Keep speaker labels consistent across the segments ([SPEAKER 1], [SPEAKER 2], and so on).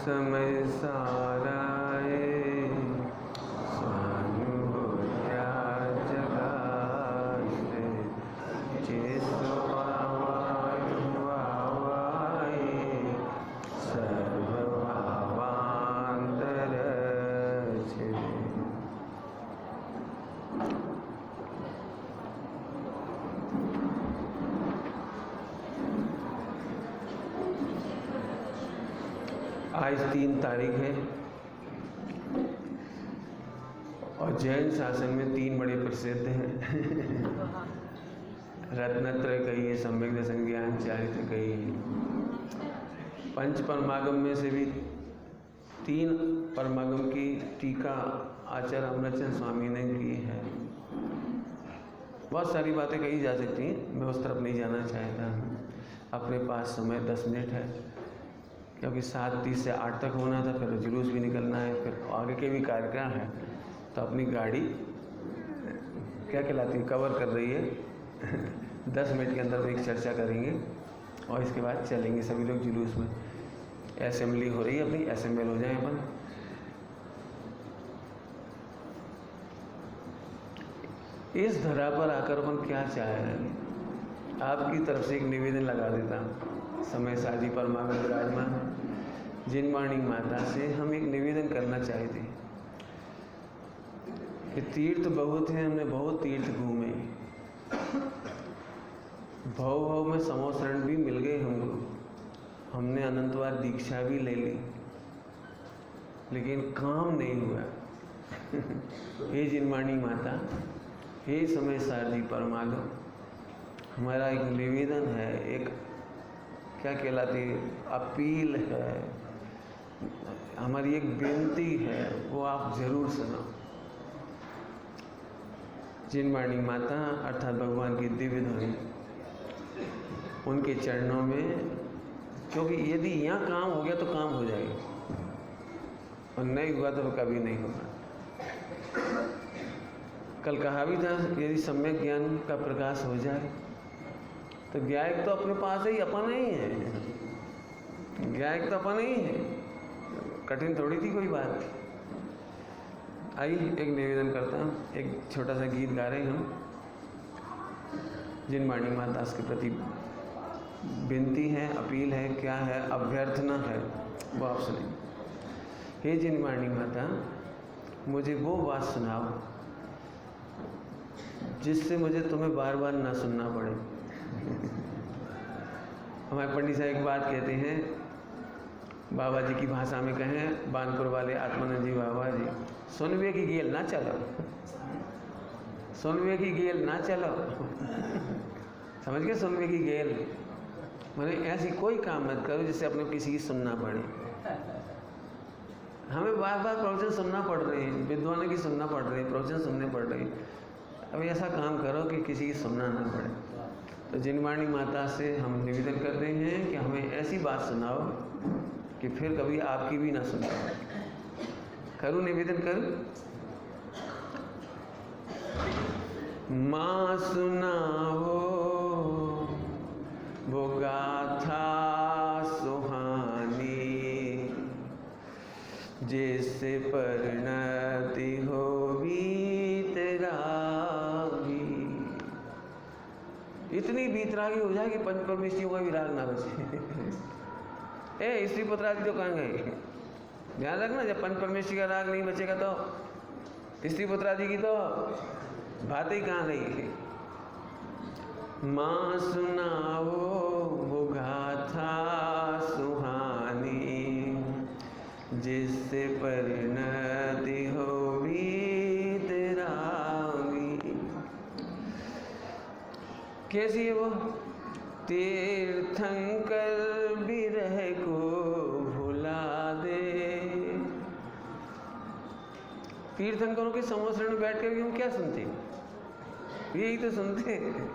[SPEAKER 1] समय सारा ये स्वानु होया जगाते चित वावाए सर्व भावांतर छे। आज 3 तारीख है और जैन शासन में 3 बड़े प्रसिद्ध हैं। रत्नत्रय कहिए, सम्यक दर्शन ज्ञान चारित्र कहिए। पंच परमागम में से भी 3 परमागम की टीका आचार्य अमृतचंद स्वामी ने की है। बहुत सारी बातें कही जा सकती हैं, मैं उस तरफ नहीं जाना चाहता। अपने पास समय 10 मिनट है, क्योंकि 7:30 से 8 तक होना था, फिर जुलूस भी निकलना है, फिर आगे के भी कार्यक्रम है। तो अपनी गाड़ी क्या कहलाती है, कवर कर रही है। 10 मिनट के अंदर एक चर्चा करेंगे और इसके बाद चलेंगे सभी लोग जुलूस में। असेंबली हो रही है, अपनी असेंबल हो जाए अपन। इस धरा पर आकर अपन क्या चाह रहे हैं, आपकी तरफ से एक निवेदन लगा देता हूँ। समय साजी परमागम विराजमान जिनवाणी माता से हम एक निवेदन करना चाहते हैं कि तीर्थ बहुत हैं, हमने बहुत तीर्थ घूमे, भव भव में समोसरण भी मिल गए हमको, हमने अनंतवार दीक्षा भी ले ली, लेकिन काम नहीं हुआ। हे जिनवाणी माता, हे समय साजी परमागम, हमारा एक निवेदन है, एक क्या कहलाती है, अपील है, हमारी एक बेनती है, वो आप जरूर सुनो। जिनवाणी माता अर्थात भगवान की दिव्य ध्वनि, उनके चरणों में, क्योंकि यदि यहाँ काम हो गया तो काम हो जाएगा, और नहीं हुआ तो कभी नहीं होगा। कल कहा भी था, यदि सम्यक ज्ञान का प्रकाश हो जाए तो ज्ञायक तो अपने पास ही अपन ही है, ज्ञायक तो अपन ही है, कठिन थोड़ी थी कोई बात। आई एक निवेदन करता हूँ, एक छोटा सा गीत गा रहे हैं हम। जिनवाणी माता के प्रति विनती है, अपील है, क्या है, अभ्यर्थना है, वो आप सुनिए। हे जिनवाणी माता, मुझे वो बात सुनाओ जिससे मुझे तुम्हें बार बार ना सुनना पड़े। हमारे पंडित साहब एक बात कहते हैं, बाबा जी की भाषा में कहें, बानपुर वाले आत्मानंद जी बाबा जी, सुनवे की गेल ना चलो, सुनवे की गेल ना चलो। समझ गए, सुनवे की गेल मैंने ऐसी कोई काम मत करो जिससे अपने किसी की सुनना पड़े। हमें बार बार प्रवचन सुनना पड़ रहे हैं, विद्वानों की सुनना पड़ रही है, प्रवचन सुनने पड़ रहे हैं। अब ऐसा काम करो कि किसी की सुनना ना पड़े। तो जिनवाणी माता से हम निवेदन कर रहे हैं कि हमें ऐसी बात सुनाओ कि फिर कभी आपकी भी ना सुना। करूँ निवेदन करूँ? माँ सुनाओ वो गाथा सुहानी, जिससे परिणति हो वीतरागी। इतनी वीतरागी हो जाए कि पंच परमेष्टियों का भी राग ना बचे। ए स्त्री पुत्रादि तो कहाँ गए? ध्यान रखना, जब पंच परमेष्टि का राग नहीं बचेगा तो स्त्री पुत्रादि की तो बात ही कहाँ गई। माँ सुनाओ वो गाथा सुहानी, जिससे परिणति हो वीतरागी। कैसी है वो? तीर्थंकर बिरह को भुला दे। तीर्थंकरों के समोसरण में बैठ कर हम क्या सुनते हैं? यही तो सुनते हैं।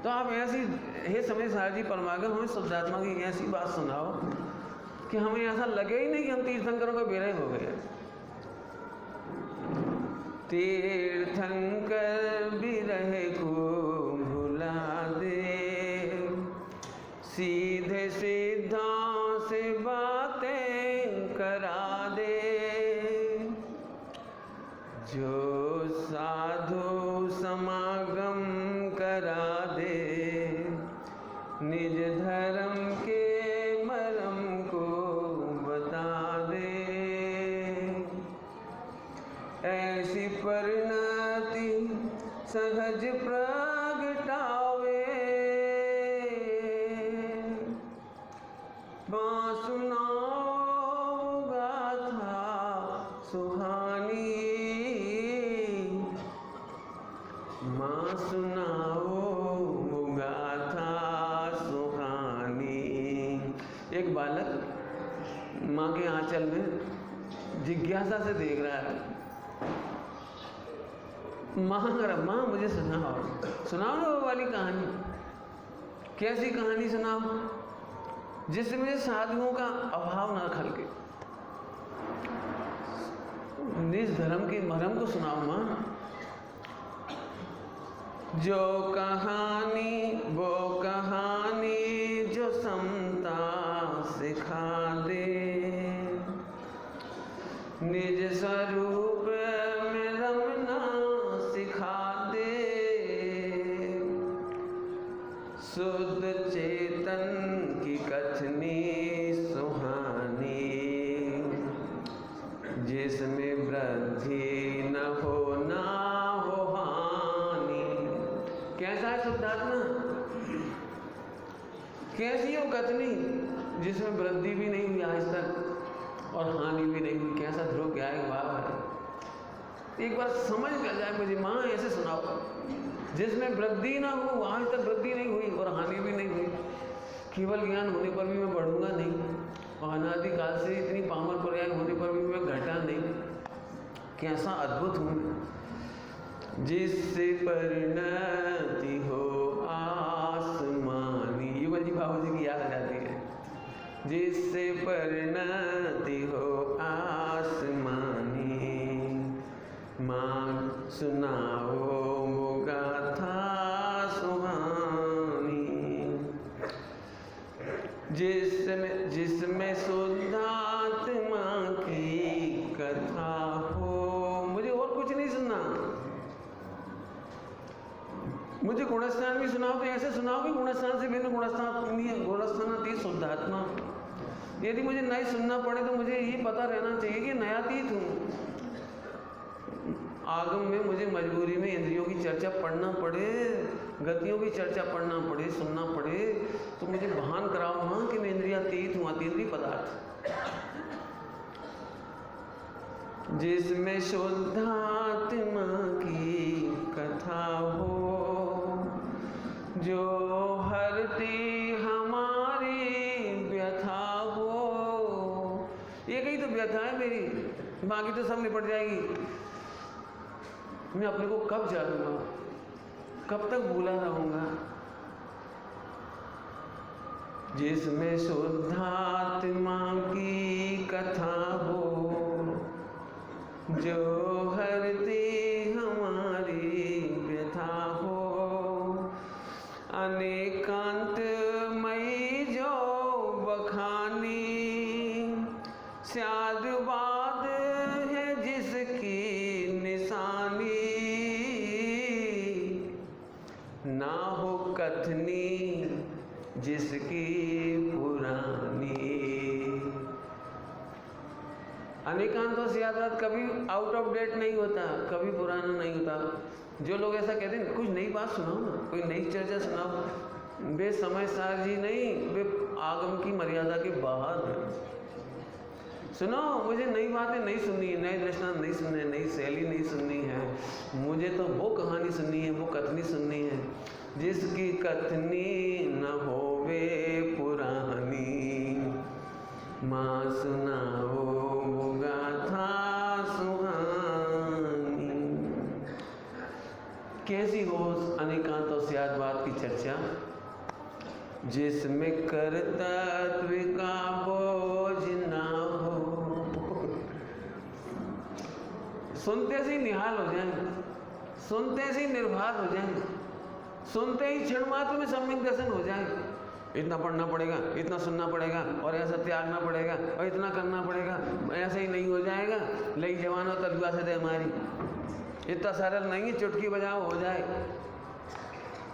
[SPEAKER 1] तो आप ऐसी, हे समय सारजी परमागम, हमें शुद्धात्मा की ऐसी बात सुनाओ कि हमें ऐसा लगे ही नहीं कि हम तीर्थंकरों के बेरे हो गए। तीर्थंकर बिरह को भुला दे, सीधे सीधा से बातें निज धर्म के मरम को बता दे। ऐसी परिणति सहज प्रगटावे, माँ सुनाओ गाथा सुहानी, माँ सुनाओ गाथा सुहानी। एक बालक माँ के आंचल में जिज्ञासा से देख रहा है। माँ माँ मुझे सुनाओ, सुनाओ ना वो वाली कहानी। कैसी कहानी सुनाओ जिससे मुझे साधुओं का अभाव ना खलके। निज धर्म के मरम को सुनाओ माँ। जो कहानी वो कहानी जो समता सिखा दे, निज स्वरूप में रमना सिखा दे। शुद्ध चेतन की कथनी सुहानी, जिसमें वृद्धि न हो ना हो हानि। कैसा है शुद्धात्मा? कैसी हो कथनी जिसमें वृद्धि भी नहीं हुई आज तक और हानि भी नहीं हुई। कैसा ध्रुव, क्या एक भाव है। एक बार समझ कर जाए मुझे माँ, ऐसे सुनाओ जिसमें वृद्धि ना हो, आज तक वृद्धि नहीं हुई और हानि भी नहीं हुई। केवल ज्ञान होने पर भी मैं बढ़ूंगा नहीं और अनादिकाल से इतनी पामर पर्याय होने पर भी मैं घटा नहीं। कैसा अद्भुत हूँ मैं। जिससे परिणति हो आसमानी, युगल जी बाबू जी की याद आ जाती है। जिससे परिणति हो आसमानी, माँ सुनाओ वो गाथा सुहानी। जिसमें शुद्धात्मा की कथा हो। मुझे और कुछ नहीं सुनना। मुझे गुणस्थान भी सुनाओ तो ऐसे सुनाओ कि गुणस्थान से भिन्न गुणस्थान अतीत शुद्धात्मा। यदि मुझे नहीं सुनना पड़े तो मुझे ये पता रहना चाहिए कि नयातीत हूँ। आगम में मुझे मजबूरी में इंद्रियों की चर्चा पढ़ना पड़े, गतियों की चर्चा पढ़ना पड़े, सुनना पड़े तो मुझे भान कराओ माँ कि मैं इंद्रियातीत हूँ, अतीन्द्रिय पदार्थ। जिसमें शुद्धात्मा की कथा हो, जो हरती हमारी व्यथा हो। एक ही तो व्यथा है मेरी, बाकी तो सब निपट जाएगी। मैं अपने को कब जानूंगा, कब तक भूला रहूंगा। जिसमें शुद्धात्मा की कथा हो, जो हरती हमारी व्यथा हो। अनेकांत मई जो बखानी, स्यादवाद है जिसकी निशानी। ना हो कथनी जिसकी पुरानी। अनेकांत और स्यादवाद कभी आउट ऑफ डेट नहीं होता, कभी पुराना नहीं होता। जो लोग ऐसा कहते हैं कुछ नई बात सुनाओ ना, कोई नई चर्चा सुनाओ, वे समय सार जी नहीं, वे आगम की मर्यादा के बाहर हैं। सुनो, मुझे नई बातें नहीं सुननी है, नए दृष्टांत नहीं सुनने, नई शैली नहीं सुननी है। मुझे तो वो कहानी सुननी है, वो कथनी सुननी है जिसकी कथनी न होवे पुरानी। माँ सुनाओ वो गाथा सुहानी। कैसी हो अनेकांत और स्यादवाद की चर्चा, जिसमें कर्तव्य का बोझ ना हो। सुनते से ही निहाल हो जाएंगे, सुनते से ही निर्भर हो जाएंगे, सुनते ही क्षण मात्र में सम्यक दर्शन हो जाएंगे। इतना पढ़ना पड़ेगा, इतना सुनना पड़ेगा और ऐसा त्यागना पड़ेगा और इतना करना पड़ेगा, ऐसे ही नहीं हो जाएगा। लई जवानों तलुआ से दे हमारी, इतना सरल नहीं है, चुटकी बजाओ हो जाए।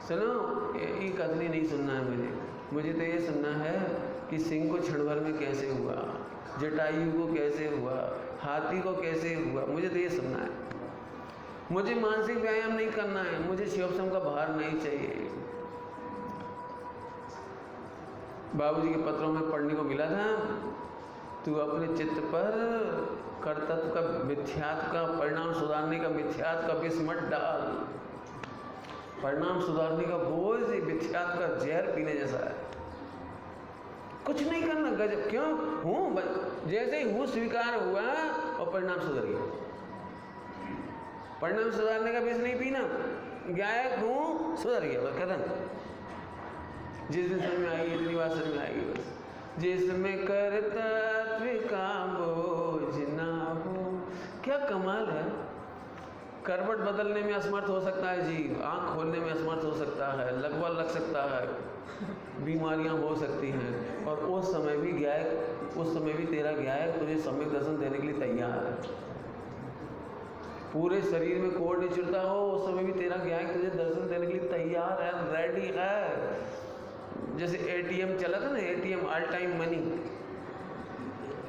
[SPEAKER 1] सुनो, ये कथनी नहीं सुनना है मुझे। मुझे तो ये सुनना है कि सिंह को क्षण भर में कैसे हुआ, जटायु को कैसे हुआ, हाथी को कैसे हुआ, मुझे तो ये सुनना है। मुझे मानसिक व्यायाम नहीं करना है, मुझे शिवसम का भार नहीं चाहिए। बाबूजी के पत्रों में पढ़ने को मिला था, तू अपने चित्त पर कर्तव्य का मिथ्यात्व का परिणाम सुधारने का मिथ्यात्व का विष मत डाल। परिणाम सुधारने का बोझ मिथ्यात्व का जहर पीने जैसा है। कुछ नहीं करना, गजब क्यों हूँ, जैसे ही हूँ स्वीकार हुआ और परिणाम सुधर गया। परिणाम सुधारने का विष नहीं पीना, गायक हूँ सुधर गया, बस खत्म। जिस दिन समझ में आएगी इतनी बात समझ में आएगी बस। जिसमें कर्तव्य का बोझ ना हो। क्या कमाल है। करवट बदलने में असमर्थ हो सकता है जीव, आँख खोलने में असमर्थ हो सकता है, लगवा लग सकता है, बीमारियां हो सकती हैं, और उस समय भी तेरा गायक तुझे सम्यक दर्शन देने के लिए तैयार है। पूरे शरीर में कोड़ नहीं चुरता हो, उस समय भी तेरा गायक तुझे दर्शन देने के लिए तैयार है, रेडी है। जैसे ATM चला था ना, ATM ऑल टाइम मनी,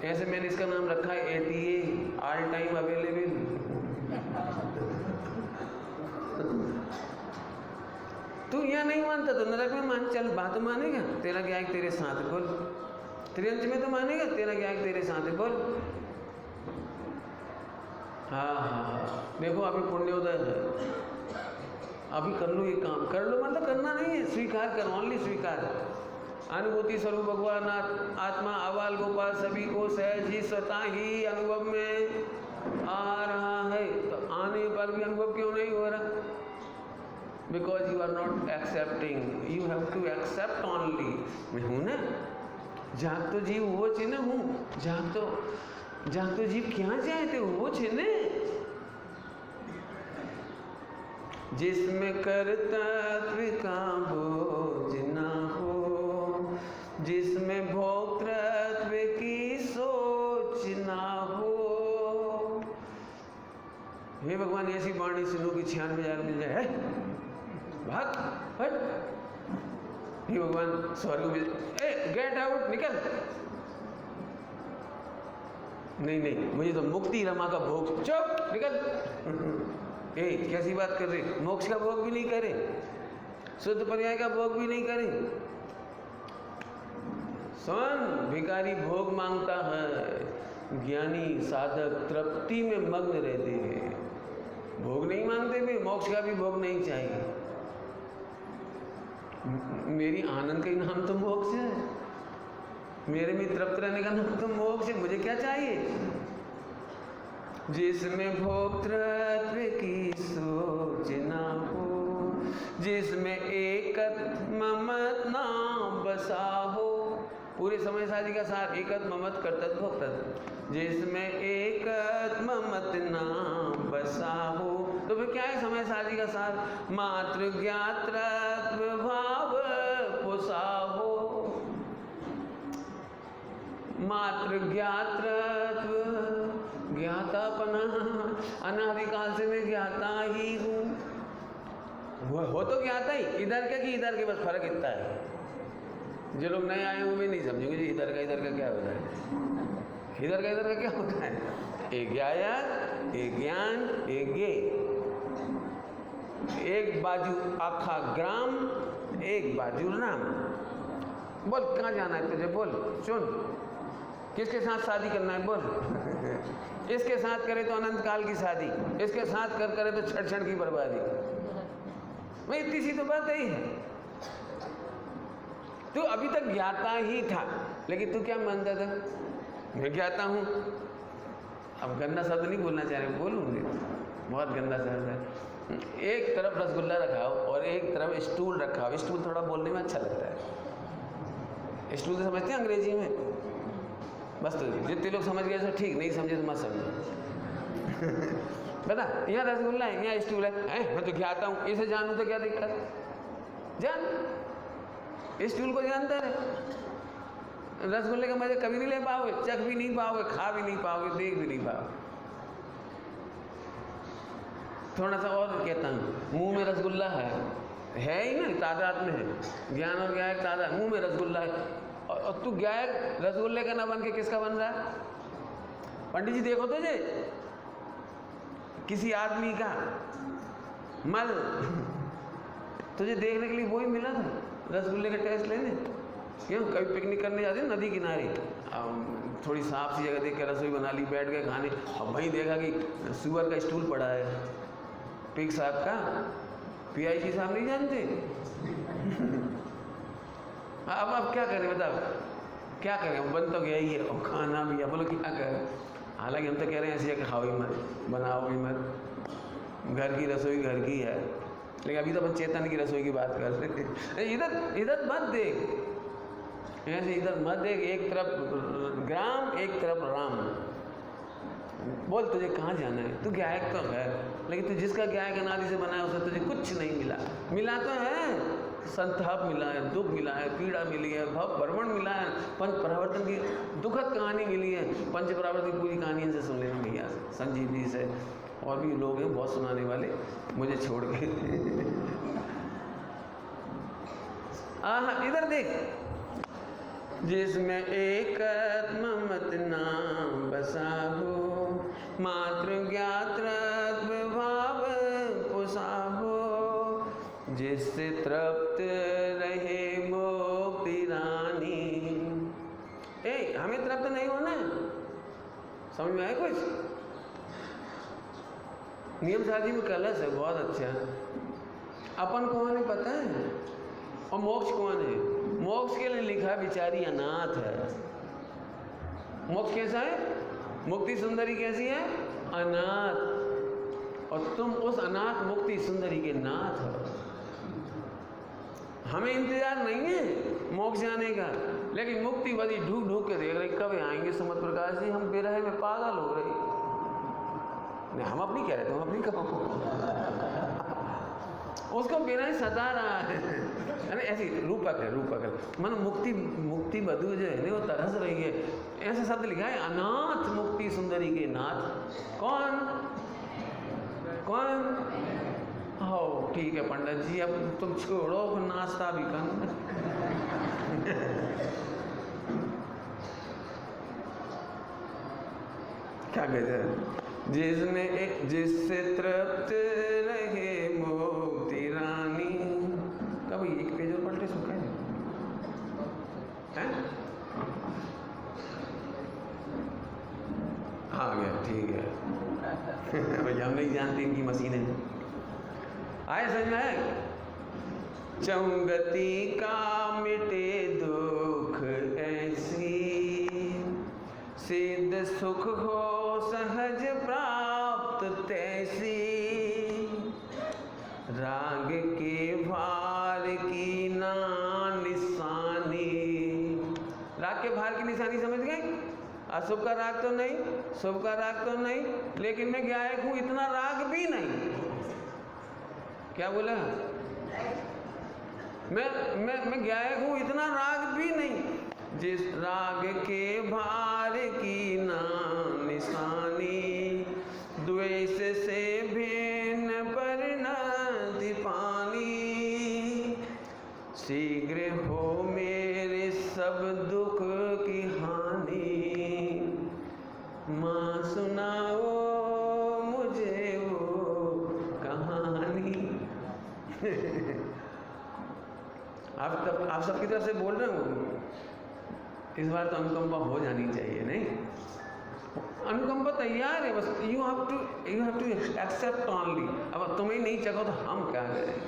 [SPEAKER 1] ऐसे मैंने इसका नाम रखा है ATA, ऑल टाइम अवेलेबल। तू यहाँ नहीं मानता तो नरक में मान, चल बात मानेगा, तेरा गायक तेरे साथ बोल। त्रियंच में तो मानेगा, तेरा गायक तेरे साथ बोल। हाँ, देखो अभी पुण्योदय है, अभी कर लो ये काम, कर लो मतलब करना नहीं है, स्वीकार कर, ओनली स्वीकार। अनुभूति स्वरूप भगवान आत्मा आवाल गोपाल सभी को सहज ही स्वतः ही अनुभव में आ रहा है, तो आने पर भी अनुभव क्यों नहीं हो रहा? Because you are not accepting, you have to accept only. मैं हूँ ना, जाग तो जीव वो छे ना, हूँ जाग तो जीव क्या चाहते हो वो छे ने, जिसमें कर्तव्य का बोझ ना हो, जिसमें भोक्तृत्व की सोच ना हो। हे भगवान ऐसी वाणी सुनो कि 96,000 मिल जाए, भाग हट। हे भगवान स्वर्ग मिल, गेट आउट, निकल। नहीं, मुझे तो मुक्ति रमा का भोग, चुप निकल। कैसी बात कर रहे, मोक्ष का भोग भी नहीं करे, शुद्ध पर्याय का भोग भी नहीं करे। सुन, भिखारी भोग मांगता है, ज्ञानी साधक तृप्ति में मग्न रहते हैं, भोग नहीं मांगते भी, मोक्ष का भी भोग नहीं चाहिए। मेरी आनंद का नाम तो मोक्ष है, मेरे में तृप्त रहने का नाम तो मोक्ष है, मुझे क्या चाहिए? जिसमें भोक्तृत्व की सोच ना हो, जिसमें एकत्व ममत ना बसा हो। पूरे समय साजी का सार एकत्व ममत कर्तव्य भोक्तृत्व, जिसमें एकत्व ममत ना बसा हो। तो फिर क्या है समय साजी का सार? मातृ ज्ञातृत्व भाव पोसा हो, मातृ ज्ञातृत्व, ज्ञातापना, अनादिकाल से मैं ज्ञाता ही हूँ। हो तो ज्ञाता ही, इधर के कि इधर के, बस फर्क इतना है। जो लोग नए आए हुए भी नहीं समझेंगे जी इधर का क्या होता है, इधर का क्या होता है। एक गायक, एक ज्ञान, एक गे, एक बाजू आखा ग्राम, एक बाजू राम। बोल कहाँ जाना है तुझे, बोल सुन, किसके साथ शादी करना है बोल। इसके साथ करे तो अनंत काल की शादी, इसके साथ करे तो क्षण की बर्बादी। मैं इतनी सी तो बात ही है। तू अभी तक ज्ञाता ही था, लेकिन तू क्या मानता था? मैं ज्ञाता हूँ। अब गंदा शब्द नहीं बोलना चाह रहे, बोलूँगी, बहुत गंदा शब्द है। एक तरफ रसगुल्ला रखाओ और एक तरफ स्टूल रखाओ। स्टूल थोड़ा बोलने में अच्छा लगता है, स्टूल तो समझते हैं अंग्रेजी में, बस तो जितने लोग समझ गए तो ठीक, नहीं समझे तो मत समझो। बता, यहाँ रसगुल्ला है, यहाँ स्टूल है, मैं तो ज्ञाता हूँ, इसे जानूँ तो क्या दिक्कत? जान, स्टूल को जानता रहे। रसगुल्ले का मजा कभी नहीं ले पाओगे, चख भी नहीं पाओगे, खा भी नहीं पाओगे, देख भी नहीं पाओगे। थोड़ा सा और कहता हूँ, मुंह में रसगुल्ला है, है ही ना, तादाद में है। ज्ञान और ज्ञायक तादाद। मुंह में रसगुल्ला है और तू ज्ञायक रसगुल्ले का ना बन के किसका बन रहा है? पंडित जी देखो तो जे किसी आदमी का मल तुझे देखने के लिए वही मिला था, रसगुल्ले का टेस्ट लेने। क्यों? कभी पिकनिक करने जाते हैं नदी किनारे, थोड़ी साफ सी जगह देख के रसोई बना ली, बैठ गए खाने, अब वहीं देखा कि सुअर का स्टूल पड़ा है, पिग साहब का, PIG साहब नहीं जानते। अब क्या करें बताओ, क्या करें? बन तो गया ही है और खाना भी है, बोलो क्या करें। हालांकि हम तो कह रहे हैं ऐसी जगह खाओ ही मत, बनाओ ही मत, घर की रसोई घर की है। लेकिन अभी तो अपन चेतन की रसोई की बात कर रहे हैं। इधर मत देख, ऐसे इधर मत देख, एक तरफ ग्राम एक तरफ राम। बोल तुझे कहाँ जाना है? तू गायक तो है, लेकिन तू जिसका गायक अनादि से बना है उसे तुझे कुछ नहीं मिला। मिला तो है, संताप मिला है, दुख मिला है, पीड़ा मिली है, भव भ्रमण मिला है, पंच परावर्तन की दुखद कहानी मिली है। पंच परावर्तन की पूरी कहानी से सुन लेना भैया, संजीव जी से, और भी लोग हैं बहुत सुनाने वाले, मुझे छोड़ के। इधर देख, जिसमें एकत्म मत नाम बसा हो, मातृ ज्ञातृत्व भाव पुसा हो, जिससे तृप्त रहे मुक्ति रानी। हमें तृप्त नहीं होना है, समझ में आया कुछ? नियम साधी में कलश है, बहुत अच्छा। अपन कौन है पता है? और मोक्ष कौन है? मोक्ष के लिए लिखा है बिचारी अनाथ है। मोक्ष कैसा है? मुक्ति सुंदरी कैसी है? अनाथ। और तुम उस अनाथ मुक्ति सुंदरी के नाथ हो। हमें इंतजार नहीं है मोक्ष जाने का, लेकिन मुक्ति बदी ढूंढ ढूंढ के देख रहे कब आएंगे समत प्रकाश जी, हम बेरहे में पागल हो रहे। नहीं, हम अपनी कह रहे थे, हम अपनी कब उसको बिना ही सता रहा है। ऐसी रूपक है मतलब मुक्ति बधू जो है वो तरस रही है। ऐसा शब्द लिखा है, अनाथ मुक्ति सुंदरी के नाथ। कौन? हो ठीक है पंडित जी, अब तुम छोड़ो, नाश्ता भी करना। क्या कहते हैं? जिससे तृप्त रहे मुक्ति रानी। कभी एक पेज और पलटे सुखा है? आ गया, ठीक है। भैया हम नहीं जानते इनकी मशीनें। आए समझ में आए? चौगति का मिटे दुख ऐसी, सिद्ध सुख हो सहज प्राप्त तैसी, राग के भार की ना निशानी। राग के भार की निशानी समझ गए? अशुभ का राग तो नहीं, शुभ का राग तो नहीं, लेकिन मैं गायक हूं इतना राग भी नहीं। क्या बोला? मैं गायक हूं इतना राग भी नहीं। जिस राग के भार की ना निशानी, द्वेष से भिन्न परिणति पानी, शीघ्र हो मेरे सब दुख की हानि, माँ सुनाओ मुझे वो कहानी। आप सबकी तरफ से बोल रहे हो, इस बार तो अनुकंपा हो जानी चाहिए। नहीं, अनुकंपा तैयार है, बस you have to accept only. अब तुम्हें नहीं चखो तो हम क्या करें?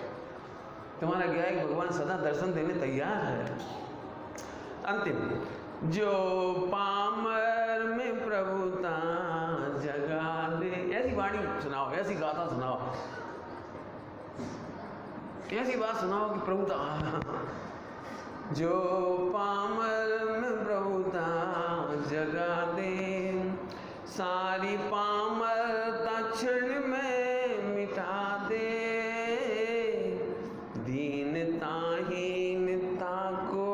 [SPEAKER 1] तुम्हारा गायक भगवान सदा दर्शन देने तैयार है। अंतिम, जो पामर में प्रभुता जगा दे। ऐसी वाणी सुनाओ, ऐसी गाथा सुनाओ, ऐसी बात सुनाओ कि प्रभुता, जो पामर में प्रभुता जगा दे, सारी पामरता क्षण में मिटा दे, दीनता हीनता को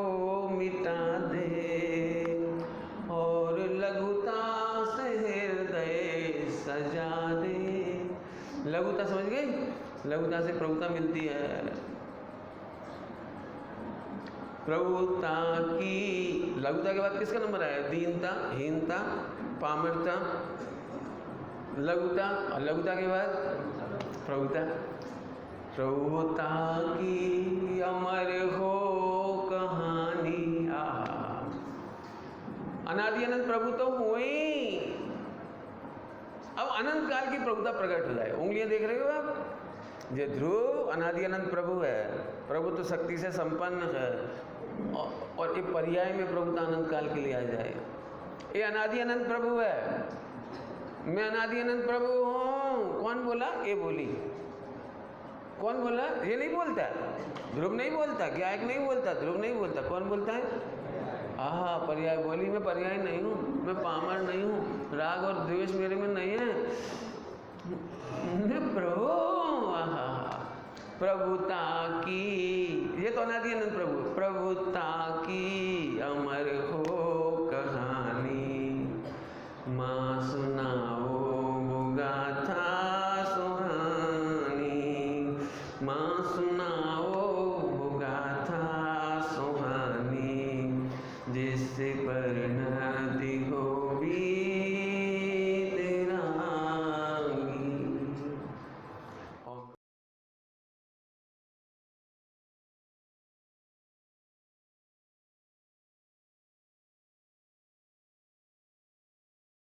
[SPEAKER 1] मिटा दे, और लघुता से हृदय सजा दे। लघुता समझ गए? लघुता से प्रभुता मिलती है। प्रभुता की। लघुता के बाद किसका नंबर आया? दीनता, हीनता, पामरता, लघुता, और लघुता के बाद प्रभुता। प्रभुता की अमर हो कहानी। अनादि अनंत प्रभु तो हुए, अब अनंत काल की प्रभुता प्रकट हो जाए। उंगलियां देख रहे हो आप? ये ध्रुव अनादि अनंत प्रभु है, प्रभु तो शक्ति से संपन्न है, और ये पर्याय में प्रभुता अनंत काल के लिए आ जाए। ये अनादि अनंत प्रभु है, मैं अनादि अनंत प्रभु हूँ। कौन बोला? ये बोली। कौन बोला? ये नहीं बोलता, ध्रुव नहीं बोलता, गायक नहीं बोलता, ध्रुव नहीं बोलता। कौन बोलता है? पर्याय बोली। मैं पर्याय नहीं हूँ, मैं पामर नहीं हूँ, राग और द्वेष मेरे में नहीं है, मैं प्रभु। प्रभुता की, ये तो अनादि अनंत प्रभु। प्रभुता की अमर हो कहानी, माँ सुनाओ गाथा सुहानी, माँ